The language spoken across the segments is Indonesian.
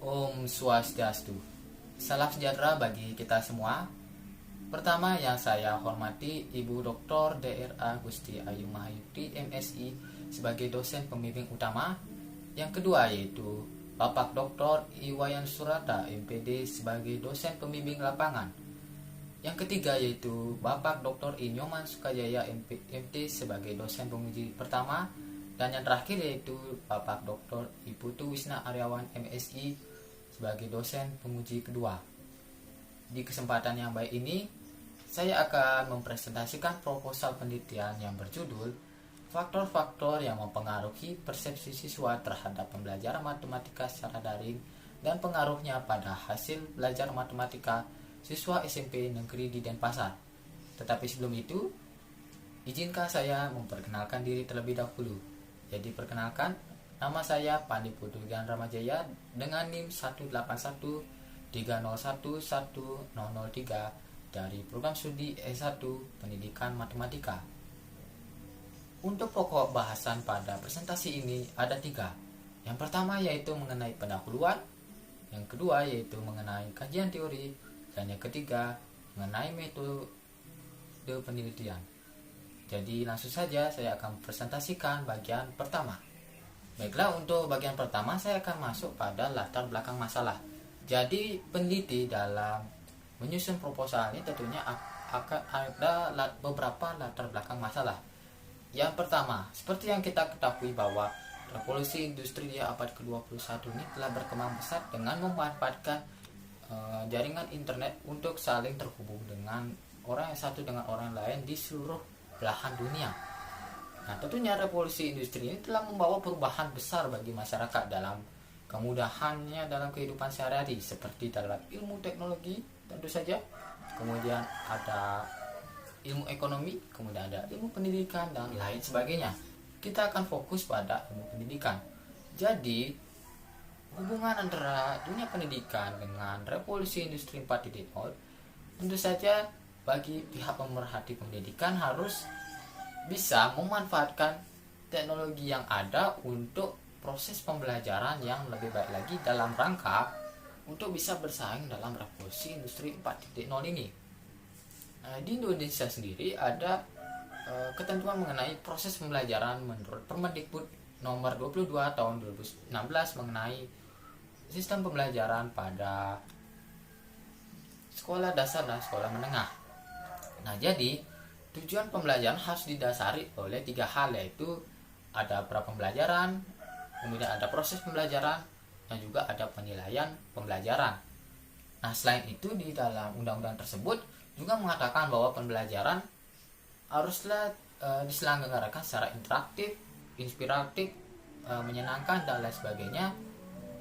Om Swastiastu. Salam sejahtera bagi kita semua. Pertama yang saya hormati Ibu Dr. Dra. Gusti Ayu Mahayuti MSI sebagai dosen pembimbing utama. Yang kedua yaitu Bapak Dr. Iwayan Surata MPD sebagai dosen pembimbing lapangan. Yang ketiga yaitu Bapak Dr. Inyoman Sukajaya MD sebagai dosen penguji pertama. Dan yang terakhir yaitu Bapak Dr. Iputu Wisna Aryawan MSI sebagai dosen penguji kedua. Di kesempatan yang baik ini, saya akan mempresentasikan proposal penelitian yang berjudul Faktor-faktor yang mempengaruhi persepsi siswa terhadap pembelajaran matematika secara daring dan pengaruhnya pada hasil belajar matematika siswa SMP Negeri di Denpasar. Tetapi sebelum itu, izinkan saya memperkenalkan diri terlebih dahulu. Jadi perkenalkan, nama saya Pandi Putugan Ramajaya dengan NIM 181301103 dari program studi S1 Pendidikan Matematika. Untuk pokok bahasan pada presentasi ini ada 3. Yang pertama yaitu mengenai pendahuluan, yang kedua yaitu mengenai kajian teori, dan yang ketiga mengenai metode penelitian. Jadi langsung saja saya akan presentasikan bagian pertama. Baiklah, untuk bagian pertama saya akan masuk pada latar belakang masalah. Jadi peneliti dalam menyusun proposal ini tentunya akan ada beberapa latar belakang masalah. Yang pertama, seperti yang kita ketahui bahwa revolusi industri di abad ke-21 ini telah berkembang pesat dengan memanfaatkan jaringan internet untuk saling terhubung dengan orang yang satu dengan orang lain di seluruh belahan dunia. Nah, tentunya revolusi industri ini telah membawa perubahan besar bagi masyarakat dalam kemudahannya dalam kehidupan sehari-hari, seperti dalam ilmu teknologi tentu saja, kemudian ada ilmu ekonomi, kemudian ada ilmu pendidikan dan lain sebagainya. Kita akan fokus pada ilmu pendidikan. Jadi, hubungan antara dunia pendidikan dengan revolusi industri 4.0 tentu saja bagi pihak pemerhati pendidikan harus bisa memanfaatkan teknologi yang ada untuk proses pembelajaran yang lebih baik lagi dalam rangka untuk bisa bersaing dalam revolusi industri 4.0 ini. Di Indonesia sendiri ada ketentuan mengenai proses pembelajaran menurut Permendikbud nomor 22 tahun 2016 mengenai sistem pembelajaran pada sekolah dasar dan sekolah menengah. Nah, jadi tujuan pembelajaran harus didasari oleh 3 hal, yaitu ada pra-pembelajaran, kemudian ada proses pembelajaran, dan juga ada penilaian pembelajaran. Nah, selain itu di dalam undang-undang tersebut juga mengatakan bahwa pembelajaran haruslah diselenggarakan secara interaktif, inspiratif, menyenangkan dan lain sebagainya,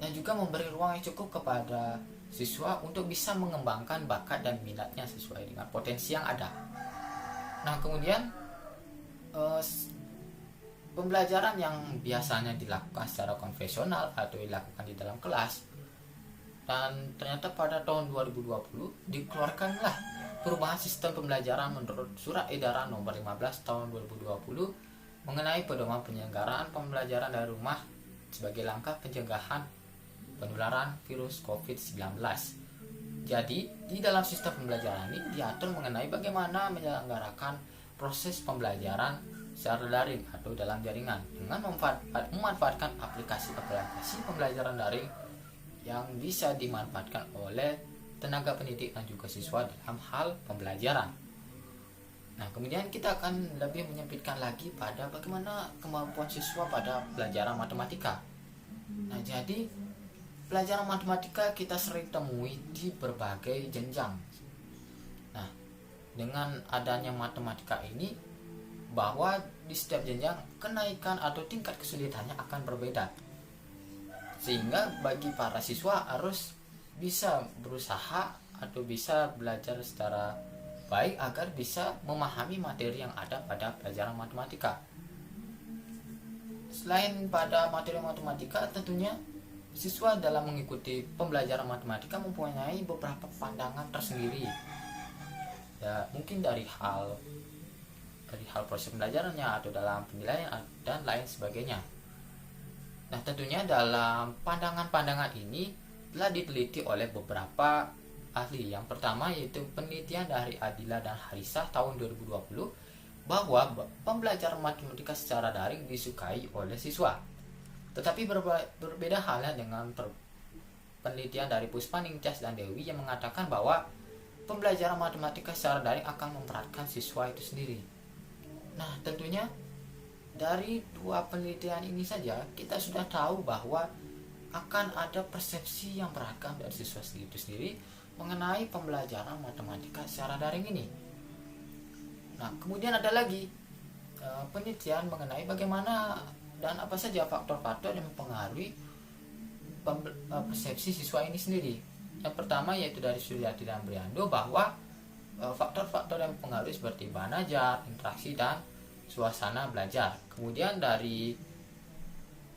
dan juga memberi ruang yang cukup kepada siswa untuk bisa mengembangkan bakat dan minatnya sesuai dengan potensi yang ada. Nah, kemudian pembelajaran yang biasanya dilakukan secara konvensional atau dilakukan di dalam kelas, dan ternyata pada tahun 2020 dikeluarkanlah perubahan sistem pembelajaran menurut Surat Edaran nomor 15 tahun 2020 mengenai pedoman penyelenggaraan pembelajaran dari rumah sebagai langkah pencegahan penularan virus COVID-19. Jadi, di dalam sistem pembelajaran ini diatur mengenai bagaimana menyelenggarakan proses pembelajaran secara daring atau dalam jaringan dengan memanfaatkan aplikasi-aplikasi pembelajaran daring yang bisa dimanfaatkan oleh tenaga pendidik dan juga siswa dalam hal pembelajaran. Nah, kemudian kita akan lebih menyempitkan lagi pada bagaimana kemampuan siswa pada pelajaran matematika. Nah, jadi pelajaran matematika kita sering temui di berbagai jenjang. Nah, dengan adanya matematika ini, bahwa di setiap jenjang kenaikan atau tingkat kesulitannya akan berbeda. Sehingga bagi para siswa harus bisa berusaha atau bisa belajar secara baik agar bisa memahami materi yang ada pada pelajaran matematika. Selain pada materi matematika, tentunya siswa dalam mengikuti pembelajaran matematika mempunyai beberapa pandangan tersendiri. Ya, mungkin dari hal proses pembelajarannya atau dalam penilaian dan lain sebagainya. Nah, tentunya dalam pandangan-pandangan ini telah diteliti oleh beberapa ahli. Yang pertama yaitu penelitian dari Adila dan Harisah tahun 2020 bahwa pembelajaran matematika secara daring disukai oleh siswa. Tetapi berbeda halnya dengan penelitian dari Puspa, Ningtyas, dan Dewi yang mengatakan bahwa pembelajaran matematika secara daring akan memberatkan siswa itu sendiri. Nah, tentunya dari dua penelitian ini saja kita sudah tahu bahwa akan ada persepsi yang beragam dari siswa itu sendiri mengenai pembelajaran matematika secara daring ini. Nah, kemudian ada lagi penelitian mengenai bagaimana dan apa saja faktor-faktor yang mempengaruhi persepsi siswa ini sendiri. Yang pertama yaitu dari Suryati dan Briando bahwa faktor-faktor yang mempengaruhi seperti bahan ajar, interaksi, dan suasana belajar. Kemudian dari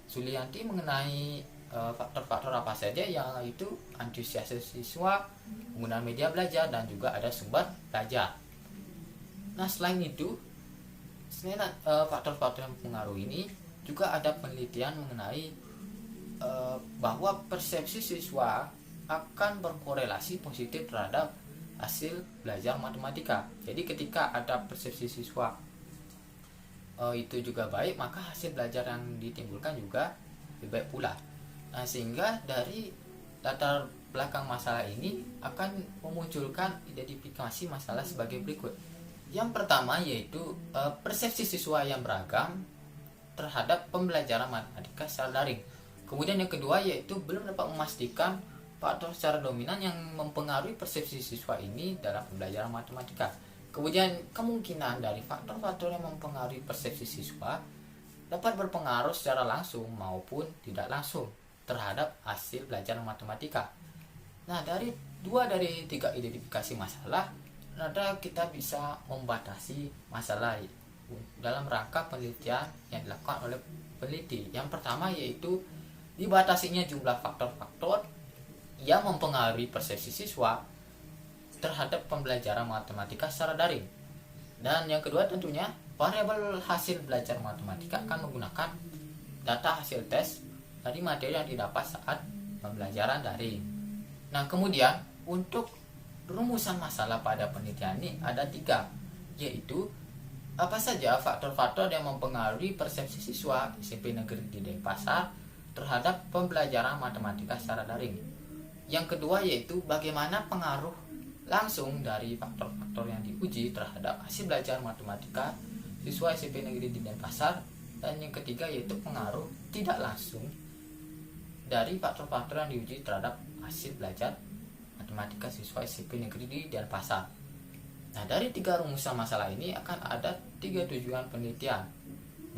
Sulianti mengenai faktor-faktor apa saja, yang itu antusiasme siswa, penggunaan media belajar, dan juga ada sumber belajar. Nah, selain itu, selain faktor-faktor yang mempengaruhi ini, juga ada penelitian mengenai bahwa persepsi siswa akan berkorelasi positif terhadap hasil belajar matematika. Jadi ketika ada persepsi siswa itu juga baik, maka hasil belajar yang ditimbulkan juga lebih baik pula. Nah, sehingga dari latar belakang masalah ini akan memunculkan identifikasi masalah sebagai berikut. Yang pertama yaitu persepsi siswa yang beragam terhadap pembelajaran matematika secara daring. Kemudian yang kedua yaitu belum dapat memastikan faktor secara dominan yang mempengaruhi persepsi siswa ini dalam pembelajaran matematika. Kemudian kemungkinan dari faktor-faktor yang mempengaruhi persepsi siswa dapat berpengaruh secara langsung maupun tidak langsung terhadap hasil belajar matematika. Nah, dari tiga identifikasi masalah, nada kita bisa membatasi masalah dalam rangka penelitian yang dilakukan oleh peneliti. Yang pertama yaitu dibatasinya jumlah faktor-faktor yang mempengaruhi persepsi siswa terhadap pembelajaran matematika secara daring. Dan yang kedua tentunya variabel hasil belajar matematika akan menggunakan data hasil tes dari materi yang didapat saat pembelajaran daring. Nah, kemudian untuk rumusan masalah pada penelitian ini ada 3, yaitu apa saja faktor-faktor yang mempengaruhi persepsi siswa SMP Negeri di Denpasar terhadap pembelajaran matematika secara daring. Yang kedua yaitu bagaimana pengaruh langsung dari faktor-faktor yang diuji terhadap hasil belajar matematika siswa SMP Negeri di Denpasar. Dan yang ketiga yaitu pengaruh tidak langsung dari faktor-faktor yang diuji terhadap hasil belajar matematika siswa SMP Negeri di Denpasar. Nah, dari 3 rumusan masalah ini akan ada 3 tujuan penelitian.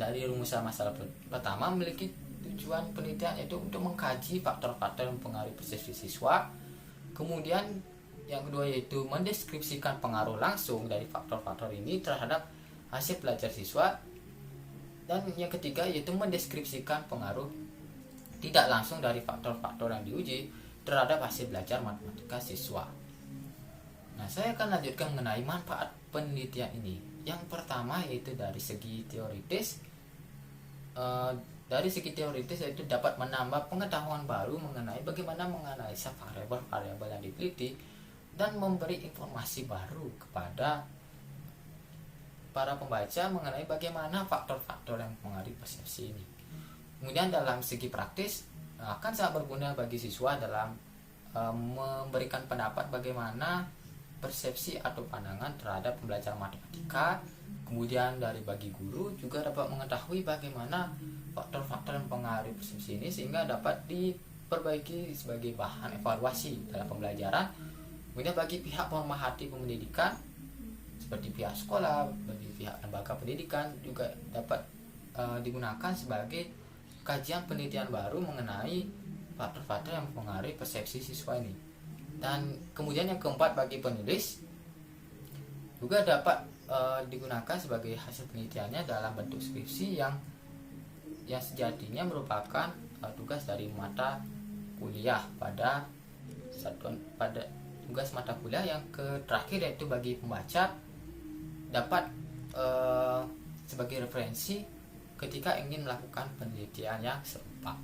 Dari rumusan masalah pertama memiliki tujuan penelitian yaitu untuk mengkaji faktor-faktor yang mempengaruhi persepsi siswa. Kemudian yang kedua yaitu mendeskripsikan pengaruh langsung dari faktor-faktor ini terhadap hasil belajar siswa. Dan yang ketiga yaitu mendeskripsikan pengaruh tidak langsung dari faktor-faktor yang diuji terhadap hasil belajar matematika siswa. Nah, saya akan lanjutkan mengenai manfaat penelitian ini. Yang pertama yaitu dari segi teoritis. Dari segi teoritis yaitu dapat menambah pengetahuan baru mengenai bagaimana menganalisa variabel-variabel yang diteliti dan memberi informasi baru kepada para pembaca mengenai bagaimana faktor-faktor yang mempengaruhi persepsi ini. Kemudian dalam segi praktis akan sangat berguna bagi siswa dalam memberikan pendapat bagaimana persepsi atau pandangan terhadap pembelajaran matematika. Kemudian dari bagi guru juga dapat mengetahui bagaimana faktor-faktor yang mempengaruhi persepsi ini sehingga dapat diperbaiki sebagai bahan evaluasi dalam pembelajaran. Kemudian bagi pihak pemerhati pendidikan seperti pihak sekolah, bagi pihak lembaga pendidikan juga dapat digunakan sebagai kajian penelitian baru mengenai faktor-faktor yang mempengaruhi persepsi siswa ini. Dan kemudian yang keempat bagi penulis juga dapat digunakan sebagai hasil penelitiannya dalam bentuk skripsi yang sejatinya merupakan tugas dari mata kuliah pada tugas mata kuliah yang terakhir, yaitu bagi pembaca dapat sebagai referensi ketika ingin melakukan penelitian yang serupa.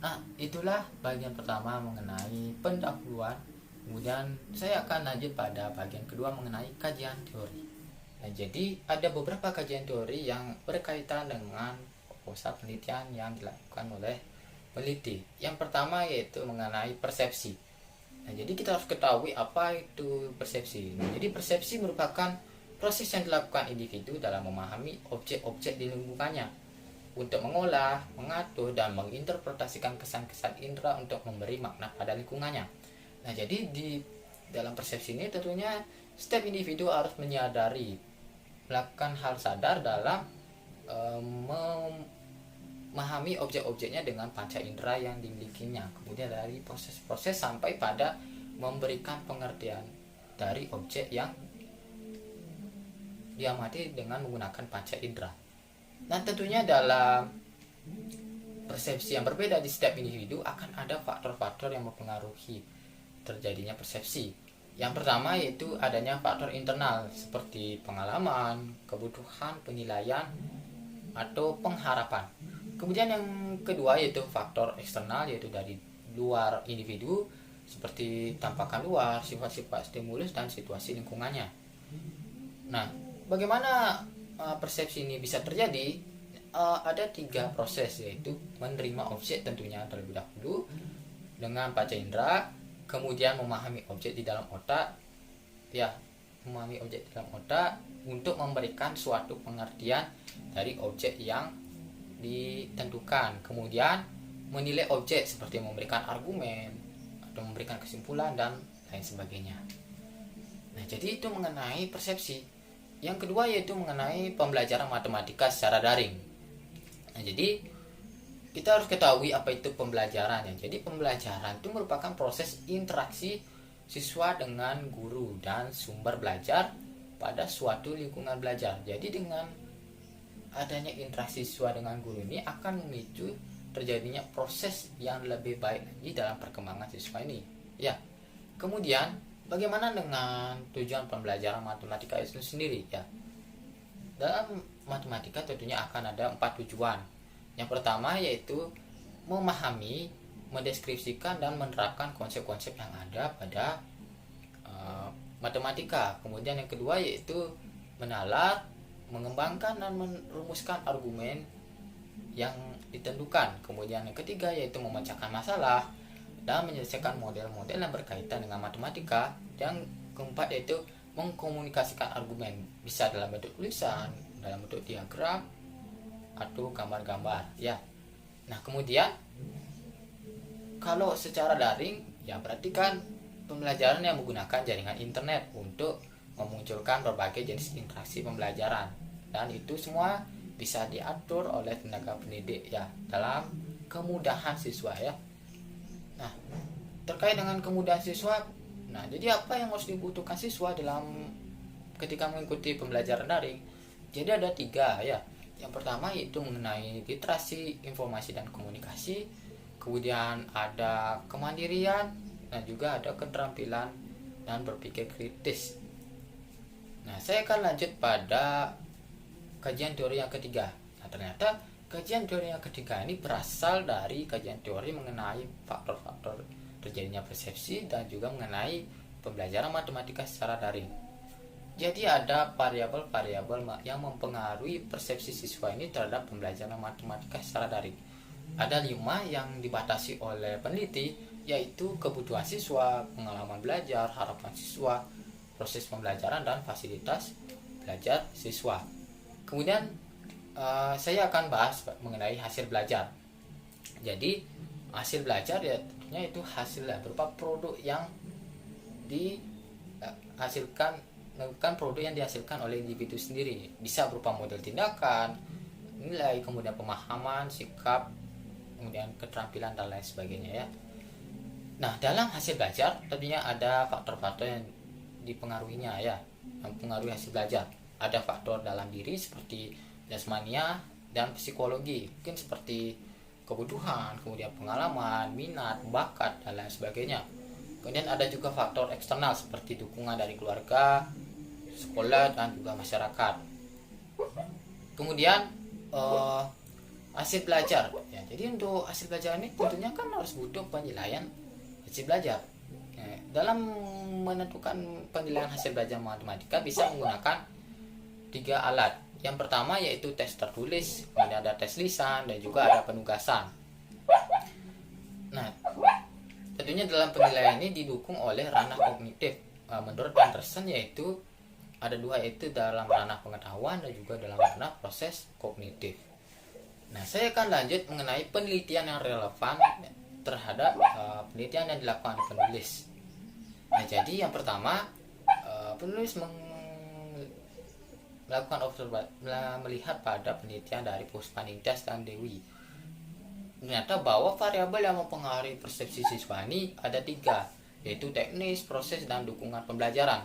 Nah, itulah bagian pertama mengenai pendahuluan. Kemudian saya akan lanjut pada bagian kedua mengenai kajian teori. Nah, jadi ada beberapa kajian teori yang berkaitan dengan proposal penelitian yang dilakukan oleh peneliti. Yang pertama yaitu mengenai persepsi. Nah, jadi kita harus ketahui apa itu persepsi. Nah, jadi persepsi merupakan proses yang dilakukan individu dalam memahami objek-objek di lingkungannya untuk mengolah, mengatur, dan menginterpretasikan kesan-kesan indera untuk memberi makna pada lingkungannya. Nah, jadi di dalam persepsi ini tentunya setiap individu harus menyadari, melakukan hal sadar dalam memahami objek-objeknya dengan panca indera yang dimilikinya. Kemudian dari proses-proses sampai pada memberikan pengertian dari objek yang diamati dengan menggunakan panca indera. Nah, tentunya dalam persepsi yang berbeda di setiap individu akan ada faktor-faktor yang mempengaruhi terjadinya persepsi. Yang pertama yaitu adanya faktor internal seperti pengalaman, kebutuhan, penilaian, atau pengharapan. Kemudian yang kedua yaitu faktor eksternal, yaitu dari luar individu seperti tampakan luar, sifat-sifat stimulus, dan situasi lingkungannya. Nah, bagaimana persepsi ini bisa terjadi? Ada 3 proses, yaitu menerima objek tentunya terlebih dahulu dengan panca indera, kemudian memahami objek di dalam otak, memahami objek di dalam otak untuk memberikan suatu pengertian dari objek yang ditentukan, kemudian menilai objek seperti memberikan argumen atau memberikan kesimpulan dan lain sebagainya. Nah, jadi itu mengenai persepsi. Yang kedua yaitu mengenai pembelajaran matematika secara daring. Nah, jadi kita harus ketahui apa itu pembelajaran ya. Jadi pembelajaran itu merupakan proses interaksi siswa dengan guru dan sumber belajar pada suatu lingkungan belajar. Jadi dengan adanya interaksi siswa dengan guru ini akan memicu terjadinya proses yang lebih baik lagi dalam perkembangan siswa ini. Ya. Kemudian bagaimana dengan tujuan pembelajaran matematika itu sendiri ya? Dalam matematika tentunya akan ada 4 tujuan. Yang pertama yaitu memahami, mendeskripsikan, dan menerapkan konsep-konsep yang ada pada matematika. Kemudian yang kedua yaitu menalar, mengembangkan, dan merumuskan argumen yang ditentukan. Kemudian yang ketiga yaitu memecahkan masalah dan menyelesaikan model-model yang berkaitan dengan matematika. Yang keempat yaitu mengkomunikasikan argumen, bisa dalam bentuk tulisan, dalam bentuk diagram, atau gambar-gambar ya. Nah, kemudian kalau secara daring ya berarti kan pembelajaran yang menggunakan jaringan internet untuk memunculkan berbagai jenis interaksi pembelajaran, dan itu semua bisa diatur oleh tenaga pendidik ya dalam kemudahan siswa ya. Nah, terkait dengan kemudahan siswa, nah jadi apa yang harus dibutuhkan siswa dalam ketika mengikuti pembelajaran daring? Jadi ada 3 ya. Yang pertama yaitu mengenai literasi informasi dan komunikasi, kemudian ada kemandirian, dan juga ada keterampilan dan berpikir kritis. Nah, saya akan lanjut pada kajian teori yang ketiga. Nah, ternyata kajian teori yang ketiga ini berasal dari kajian teori mengenai faktor-faktor terjadinya persepsi dan juga mengenai pembelajaran matematika secara daring. Jadi ada variabel-variabel yang mempengaruhi persepsi siswa ini terhadap pembelajaran matematika secara daring. Ada 5 yang dibatasi oleh peneliti, yaitu kebutuhan siswa, pengalaman belajar, harapan siswa, proses pembelajaran, dan fasilitas belajar siswa. Kemudian saya akan bahas mengenai hasil belajar. Jadi hasil belajar ya tentunya itu hasil berupa produk yang dihasilkan, bukan produk yang dihasilkan oleh individu sendiri. Bisa berupa model tindakan, nilai, kemudian pemahaman, sikap, kemudian keterampilan, dan lain sebagainya ya. Nah, dalam hasil belajar tentunya ada faktor-faktor yang dipengaruhinya ya, yang mempengaruhi hasil belajar. Ada faktor dalam diri seperti jasmania dan psikologi, mungkin seperti kebutuhan, kemudian pengalaman, minat, bakat, dan lain sebagainya. Kemudian ada juga faktor eksternal seperti dukungan dari keluarga, sekolah, dan juga masyarakat. Kemudian hasil belajar. Ya, jadi untuk hasil belajar ini tentunya kan harus butuh penilaian hasil belajar. Dalam menentukan penilaian hasil belajar matematika bisa menggunakan 3 alat. Yang pertama yaitu tes tertulis, kemudian ada tes lisan, dan juga ada penugasan. Nah, tentunya dalam penilaian ini didukung oleh ranah kognitif. Menurut Anderson yaitu ada 2, yaitu dalam ranah pengetahuan dan juga dalam ranah proses kognitif. Nah, saya akan lanjut mengenai penelitian yang relevan terhadap penelitian yang dilakukan oleh penulis. Nah, jadi yang pertama, penulis melakukan observasi, melihat pada penelitian dari Puspaningtyas dan Dewi. Ternyata bahwa variabel yang mempengaruhi persepsi siswa ini ada 3, yaitu teknis, proses, dan dukungan pembelajaran.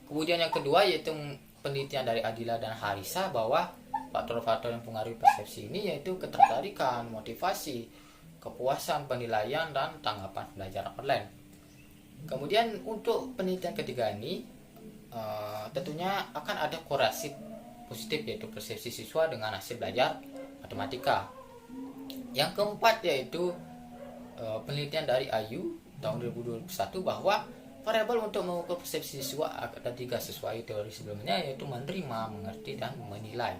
Kemudian yang kedua yaitu penelitian dari Adila dan Harisa bahwa faktor-faktor yang mempengaruhi persepsi ini yaitu ketertarikan, motivasi, kepuasan, penilaian, dan tanggapan pembelajaran online. Kemudian untuk penelitian ketiga ini tentunya akan ada korelasi positif yaitu persepsi siswa dengan hasil belajar matematika. Yang keempat yaitu penelitian dari Ayu tahun 2021 bahwa variabel untuk mengukur persepsi siswa ada 3 sesuai teori sebelumnya, yaitu menerima, mengerti, dan menilai.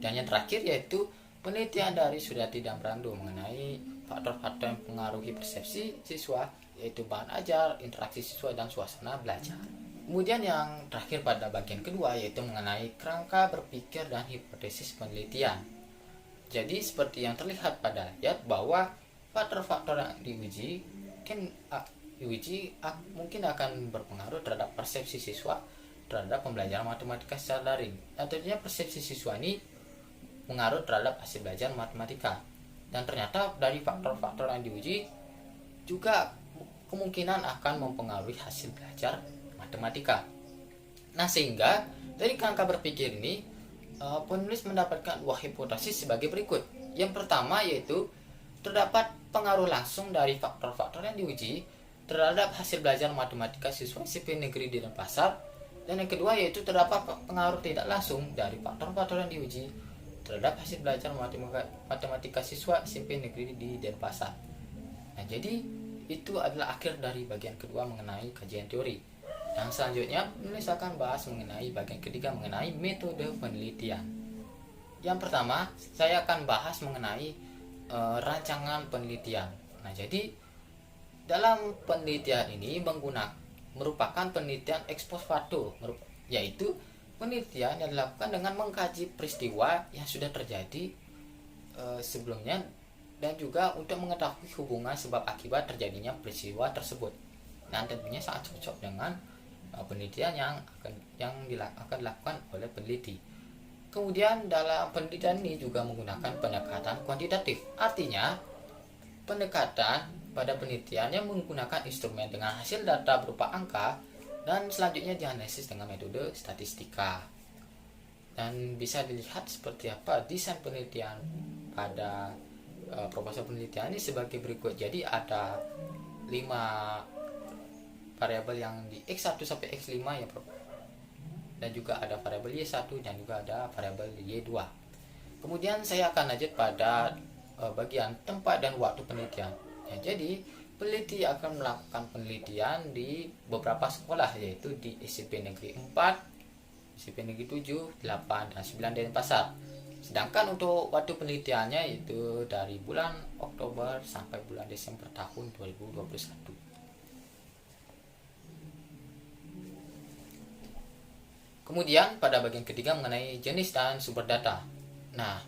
Dan yang terakhir yaitu penelitian dari Suryati dan Brando mengenai faktor-faktor yang mempengaruhi persepsi siswa, yaitu bahan ajar, interaksi siswa, dan suasana belajar. Kemudian yang terakhir pada bagian kedua yaitu mengenai kerangka berpikir dan hipotesis penelitian. Jadi seperti yang terlihat pada ayat bahwa faktor-faktor yang diuji mungkin akan berpengaruh terhadap persepsi siswa terhadap pembelajaran matematika secara daring. Tentunya persepsi siswa ini mengaruh terhadap hasil belajar matematika. Dan ternyata dari faktor-faktor yang diuji juga kemungkinan akan mempengaruhi hasil belajar matematika. Nah, sehingga dari kerangka berpikir ini penulis mendapatkan 2 hipotesis sebagai berikut. Yang pertama yaitu terdapat pengaruh langsung dari faktor-faktor yang diuji terhadap hasil belajar matematika siswa SMP Negeri di Denpasar. Dan yang kedua yaitu terdapat pengaruh tidak langsung dari faktor-faktor yang diuji terhadap hasil belajar matematika siswa SMP Negeri di Denpasar. Nah, jadi itu adalah akhir dari bagian kedua mengenai kajian teori. Yang selanjutnya penulis akan bahas mengenai bagian ketiga mengenai metode penelitian. Yang pertama, saya akan bahas mengenai rancangan penelitian. Nah, jadi dalam penelitian ini merupakan penelitian ex post facto, yaitu penelitian yang dilakukan dengan mengkaji peristiwa yang sudah terjadi sebelumnya dan juga untuk mengetahui hubungan sebab akibat terjadinya peristiwa tersebut. Dan tentunya sangat cocok dengan penelitian yang akan dilakukan oleh peneliti. Kemudian dalam penelitian ini juga menggunakan pendekatan kuantitatif. Artinya pendekatan pada penelitian yang menggunakan instrumen dengan hasil data berupa angka dan selanjutnya dianalisis dengan metode statistika. Dan bisa dilihat seperti apa desain penelitian pada proposal penelitian ini sebagai berikut. Jadi ada 5 variabel yang di X1 sampai X5 ya, dan juga ada variabel Y1 dan juga ada variabel Y2. Kemudian saya akan lanjut pada bagian tempat dan waktu penelitian. Ya, jadi peneliti akan melakukan penelitian di beberapa sekolah, yaitu di SMP Negeri 4, SMP Negeri 7, 8, dan 9 Denpasar. Sedangkan untuk waktu penelitiannya itu dari bulan Oktober sampai bulan Desember tahun 2021. Kemudian pada bagian ketiga mengenai jenis dan sumber data. Nah,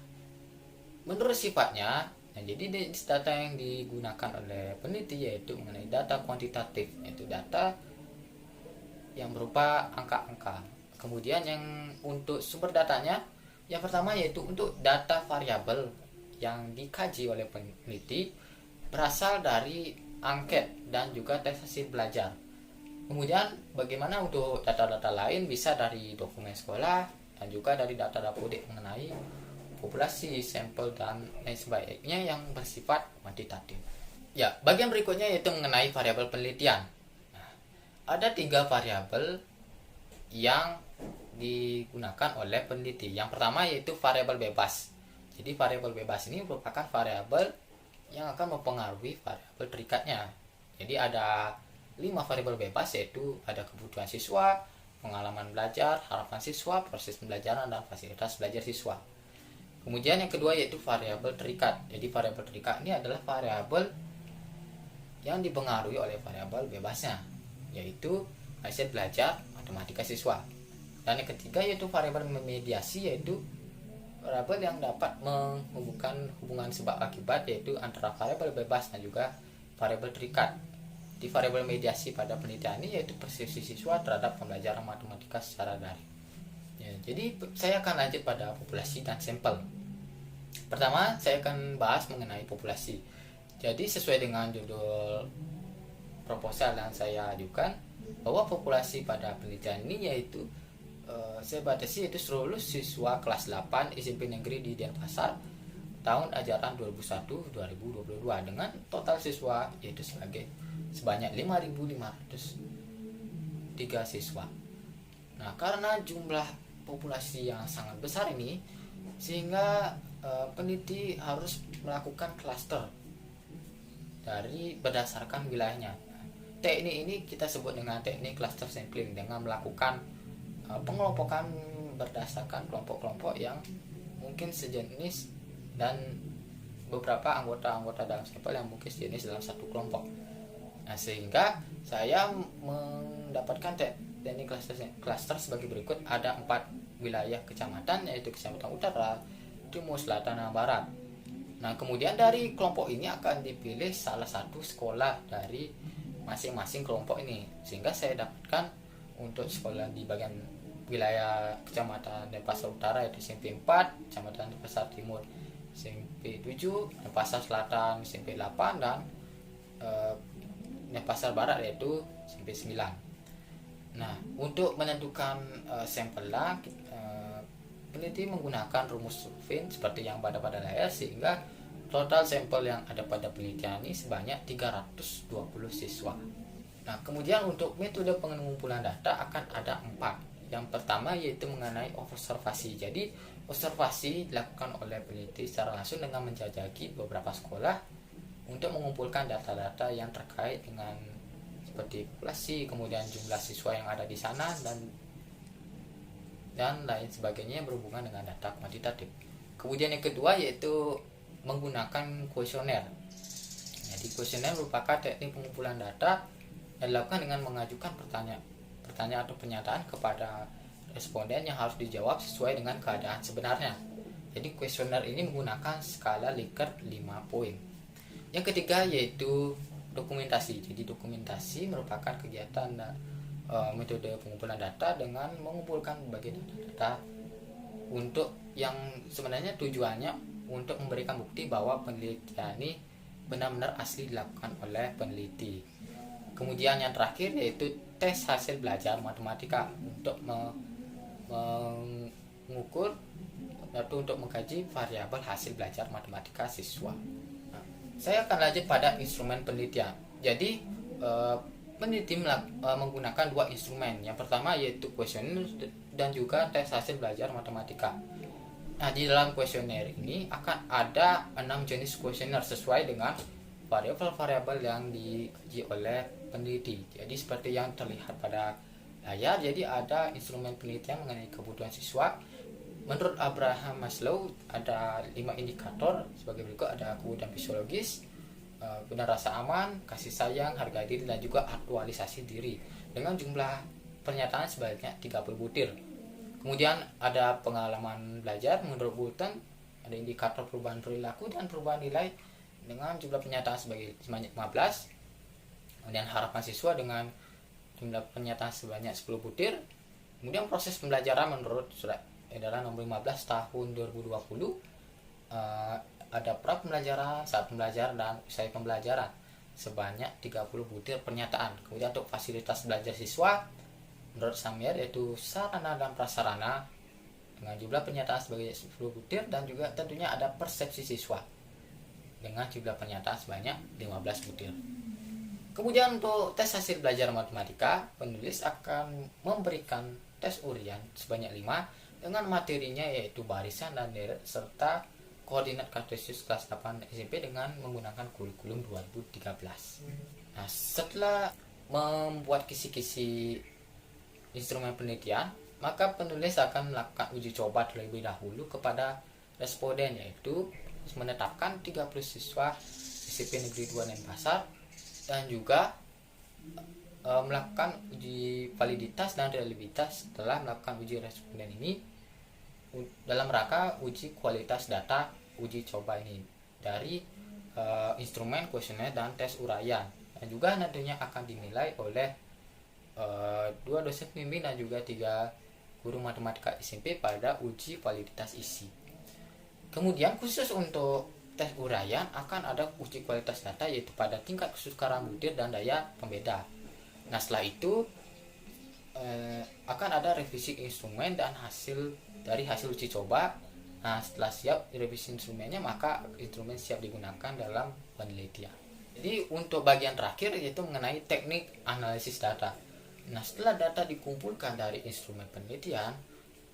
menurut sifatnya, jadi jenis data yang digunakan oleh peneliti yaitu mengenai data kuantitatif, yaitu data yang berupa angka-angka. Kemudian yang untuk sumber datanya, yang pertama yaitu untuk data variabel yang dikaji oleh peneliti berasal dari angket dan juga tes hasil belajar. Kemudian bagaimana untuk data-data lain bisa dari dokumen sekolah dan juga dari data Dapodik mengenai populasi, sampel, dan lain sebagainya yang bersifat kuantitatif. Ya, bagian berikutnya yaitu mengenai variabel penelitian. Nah, ada 3 variabel yang digunakan oleh peneliti. Yang pertama yaitu variabel bebas. Jadi variabel bebas ini merupakan variabel yang akan mempengaruhi variabel terikatnya. Jadi ada 5 variabel bebas, yaitu ada kebutuhan siswa, pengalaman belajar, harapan siswa, proses pembelajaran, dan fasilitas belajar siswa. Kemudian yang kedua yaitu variabel terikat. Jadi variabel terikat ini adalah variabel yang dipengaruhi oleh variabel bebasnya, yaitu hasil belajar matematika siswa. Dan yang ketiga yaitu variabel mediasi, yaitu variabel yang dapat menghubungkan hubungan sebab akibat, yaitu antara variabel bebas dan juga variabel terikat. Di variabel mediasi pada penelitian ini yaitu persepsi siswa terhadap pembelajaran matematika secara daring. Ya, jadi saya akan lanjut pada populasi dan sampel. Pertama, saya akan bahas mengenai populasi. Jadi sesuai dengan judul proposal yang saya ajukan, bahwa populasi pada penelitian ini yaitu saya batasi yaitu seluruh siswa kelas 8 SMP Negeri di Denpasar tahun ajaran 2001-2022 dengan total siswa yaitu sebanyak 5.503 siswa. Nah, karena jumlah populasi yang sangat besar ini, sehingga peneliti harus melakukan klaster dari berdasarkan wilayahnya. Teknik ini kita sebut dengan teknik cluster sampling, dengan melakukan pengelompokan berdasarkan kelompok-kelompok yang mungkin sejenis dan beberapa anggota-anggota dalam sampel yang mungkin sejenis dalam satu kelompok. Nah, sehingga saya mendapatkan teknik cluster sebagai berikut. Ada 4 wilayah kecamatan, yaitu Kecamatan Utara, Timur, Selatan, dan Barat. Nah, kemudian dari kelompok ini akan dipilih salah satu sekolah dari masing-masing kelompok ini, sehingga saya dapatkan untuk sekolah di bagian wilayah Kecamatan Denpasar Utara yaitu SMP 4, Kecamatan Denpasar Timur SMP 7, Denpasar Selatan SMP 8, dan Denpasar Barat yaitu SMP 9. Nah, untuk menentukan sampel peneliti menggunakan rumus Rufin seperti yang pada layar, sehingga total sampel yang ada pada penelitian ini sebanyak 320 siswa. Nah, kemudian untuk metode pengumpulan data akan ada 4. Yang pertama yaitu mengenai observasi. Jadi observasi dilakukan oleh peneliti secara langsung dengan menjajaki beberapa sekolah untuk mengumpulkan data-data yang terkait dengan seperti populasi, kemudian jumlah siswa yang ada di sana, dan lain sebagainya berhubungan dengan data kuantitatif. Kemudian yang kedua yaitu menggunakan kuesioner. Jadi kuesioner merupakan teknik pengumpulan data yang dilakukan dengan mengajukan pertanyaan atau pernyataan kepada responden yang harus dijawab sesuai dengan keadaan sebenarnya. Jadi kuesioner ini menggunakan skala Likert 5 poin. Yang ketiga yaitu dokumentasi. Jadi dokumentasi merupakan kegiatan metode pengumpulan data dengan mengumpulkan berbagai data untuk yang sebenarnya tujuannya untuk memberikan bukti bahwa penelitian ini benar-benar asli dilakukan oleh peneliti. Kemudian yang terakhir yaitu tes hasil belajar matematika untuk mengukur atau untuk mengkaji variabel hasil belajar matematika siswa. Nah, saya akan lanjut pada instrumen penelitian. Jadi peneliti menggunakan 2 instrumen. Yang pertama yaitu kuesioner dan juga tes hasil belajar matematika. Nah, di dalam kuesioner ini akan ada 6 jenis kuesioner sesuai dengan variabel-variabel yang dikaji oleh peneliti. Jadi seperti yang terlihat pada layar, jadi ada instrumen penelitian mengenai kebutuhan siswa. Menurut Abraham Maslow ada 5 indikator sebagai berikut: ada kebutuhan fisiologis, benar rasa aman, kasih sayang, harga diri, dan juga aktualisasi diri dengan jumlah pernyataan sebanyak 30 butir. Kemudian ada pengalaman belajar. Menurut Bolton ada indikator perubahan perilaku dan perubahan nilai dengan jumlah pernyataan sebanyak 15. Kemudian harapan siswa dengan jumlah pernyataan sebanyak 10 butir. Kemudian proses pembelajaran menurut surat edaran nomor 15 tahun 2020, ada pra pembelajaran, saat pembelajaran, dan usai pembelajaran sebanyak 30 butir pernyataan. Kemudian untuk fasilitas belajar siswa menurut Samir yaitu sarana dan prasarana dengan jumlah pernyataan sebagai 10 butir, dan juga tentunya ada persepsi siswa dengan jumlah pernyataan sebanyak 15 butir. Kemudian untuk tes hasil belajar matematika, penulis akan memberikan tes urian sebanyak 5 dengan materinya yaitu barisan dan deret serta koordinat kartesius kelas 8 SMP dengan menggunakan kurikulum 2013. Nah, setelah membuat kisi-kisi instrumen penelitian, maka penulis akan melakukan uji coba terlebih dahulu kepada responden, yaitu menetapkan 30 siswa SMP Negeri 2 Denpasar dan juga melakukan uji validitas dan reliabilitas setelah melakukan uji responden ini dalam rangka uji kualitas data uji coba ini dari instrumen, kuesioner, dan tes uraian, dan juga nantinya akan dinilai oleh 2 dosen pembimbing dan juga 3 guru matematika SMP pada uji validitas isi. Kemudian khusus untuk tes uraian akan ada uji kualitas data, yaitu pada tingkat kesukaran butir dan daya pembeda. Nah, setelah itu akan ada revisi instrumen dan hasil uji coba. Nah, setelah siap revisi instrumennya, maka instrumen siap digunakan dalam penelitian. Jadi untuk bagian terakhir yaitu mengenai teknik analisis data. Nah, setelah data dikumpulkan dari instrumen penelitian,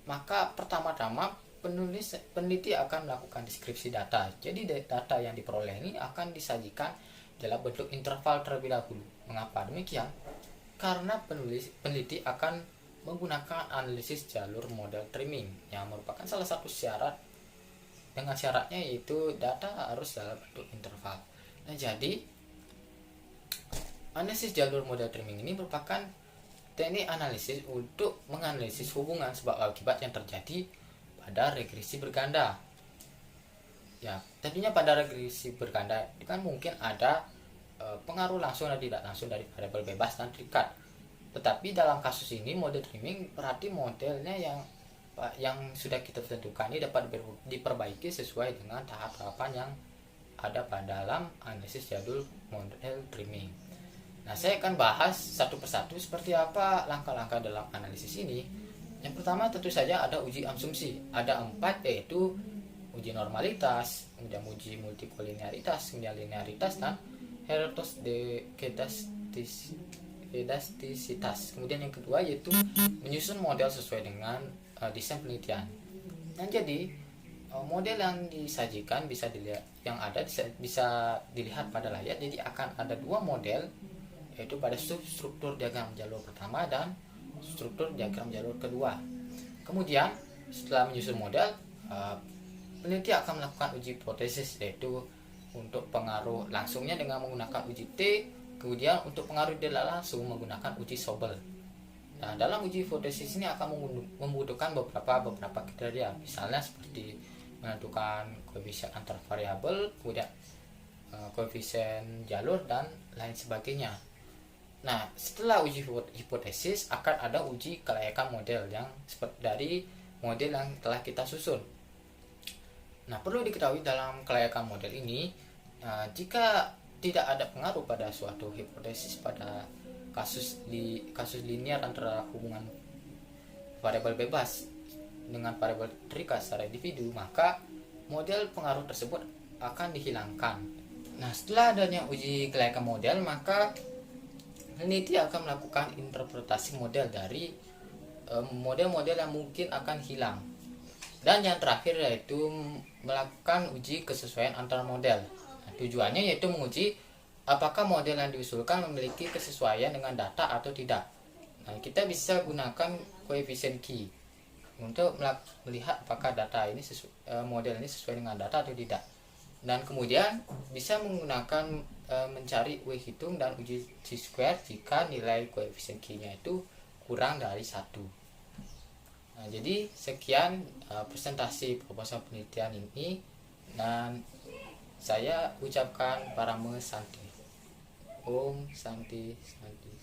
maka pertama-tama peneliti akan melakukan deskripsi data. Jadi data yang diperoleh ini akan disajikan dalam bentuk interval terlebih dahulu. Mengapa demikian? Karena peneliti akan menggunakan analisis jalur model trimming yang merupakan salah satu syarat. Dengan syaratnya yaitu data harus dalam bentuk interval. Nah, jadi analisis jalur model trimming ini merupakan teknik analisis untuk menganalisis hubungan sebab akibat yang terjadi pada regresi berganda. Ya, tentunya pada regresi berganda kan mungkin ada pengaruh langsung dan tidak langsung dari variabel bebas dan terikat. Tetapi dalam kasus ini model trimming berarti modelnya yang sudah kita tentukan ini dapat diperbaiki sesuai dengan tahap-tahapan yang ada pada dalam analisis jalur model trimming. Nah, saya akan bahas satu persatu seperti apa langkah-langkah dalam analisis ini. Yang pertama tentu saja ada uji asumsi. Ada 4, yaitu uji normalitas, kemudian uji multikolinearitas, kemudian linearitas, dan elastisitas. Kemudian yang kedua yaitu menyusun model sesuai dengan desain penelitian. Nah, jadi model yang disajikan bisa dilihat pada layar. Jadi akan ada 2 model, yaitu pada struktur diagram jalur pertama dan struktur diagram jalur kedua. Kemudian setelah menyusun model, peneliti akan melakukan uji hipotesis, yaitu untuk pengaruh langsungnya dengan menggunakan uji T. Kemudian untuk pengaruh tidak langsung menggunakan uji Sobel. Nah, dalam uji hipotesis ini akan membutuhkan beberapa kriteria, misalnya seperti menentukan koefisien antar variabel, kemudian koefisien jalur, dan lain sebagainya. Nah, setelah uji hipotesis akan ada uji kelayakan model yang seperti dari model yang telah kita susun. Nah, perlu diketahui dalam kelayakan model ini, jika tidak ada pengaruh pada suatu hipotesis pada kasus linear antara hubungan variabel bebas dengan variabel terikat secara individu, maka model pengaruh tersebut akan dihilangkan. Nah, setelah adanya uji kelayakan model, maka peneliti akan melakukan interpretasi model dari model-model yang mungkin akan hilang. Dan yang terakhir yaitu melakukan uji kesesuaian antar model. Tujuannya yaitu menguji apakah model yang diusulkan memiliki kesesuaian dengan data atau tidak. Nah, kita bisa gunakan koefisien Q untuk melihat apakah data ini model ini sesuai dengan data atau tidak. Dan kemudian bisa menggunakan mencari W hitung dan uji chi-square jika nilai koefisien Q-nya itu kurang dari 1. Nah, jadi sekian presentasi proposal penelitian ini, dan saya ucapkan Parama Santi. Om Santi Santi.